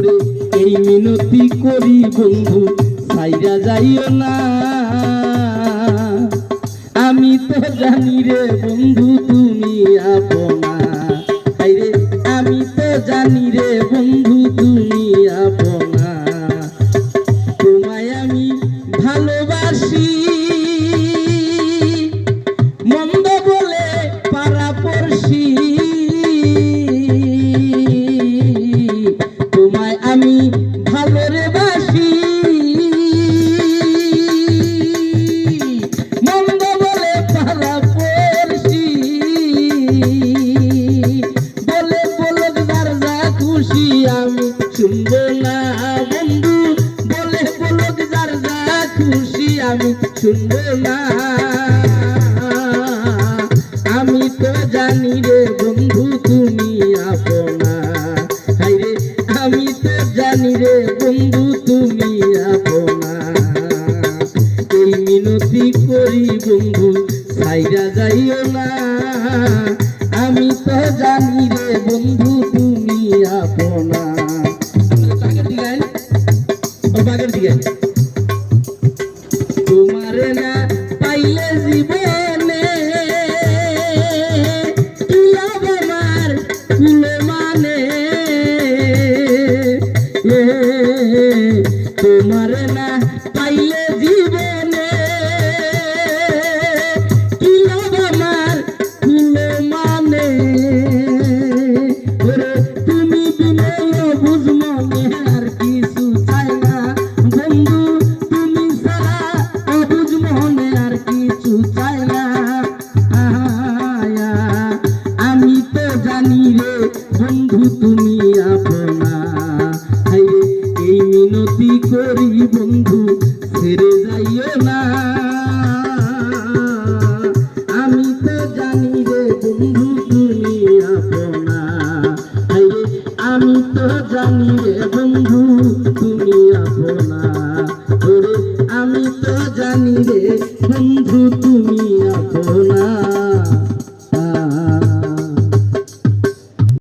ওরে এই মিনতি করি বন্ধু সাইরা যাইও না। আমি তো জানি রে বন্ধু তুমি আপনা, রে আমি তো জানি রে বন্ধু তুমি আপনা। তোমায় আমি ভালোবাসি মন্দ বলে পাড়াপড়শি, তোমায় আমি ভালো রে বাসি মন্দ বলে পাড়াপড়শি, বলে বলক যার যা খুশি আমি শুনবো না বন্ধু, বলে বলক যার যা খুশি আমি শুনবো না। আমি তো জানি রে বন্ধু তুমি আপনা, হাইরে আমি তো জানি রে বন্ধু তুমি আপনা। এই মিনতি করি বন্ধু সাইরা যাইও না। আমি তো জানি রে বন্ধু তুমি আপনা। তোমারে না পাইলে জীবনে কি লাভ আমার কুলো মানে, তোমারে না পাইলে জীবনে কি লাভ আমার কুলো মানে। ওরে তুমি বিনে বুঝ মনে আর কিছু চাই না বন্ধু, তুমি ছাড়া অবুঝ মনে আর কিছু চাই না। আমি তো জানি রে বন্ধু তুমি আপনা, হাইরে এই মিনতি করি বন্ধু ছেড়ে যাইও না। আমি তো জানি রে বন্ধু তুমি আপনা, হাইরে আমি তো জানি রে বন্ধু তুমি আপনা। ওরে আমি তো জানি রে বন্ধু তুমি আপনা।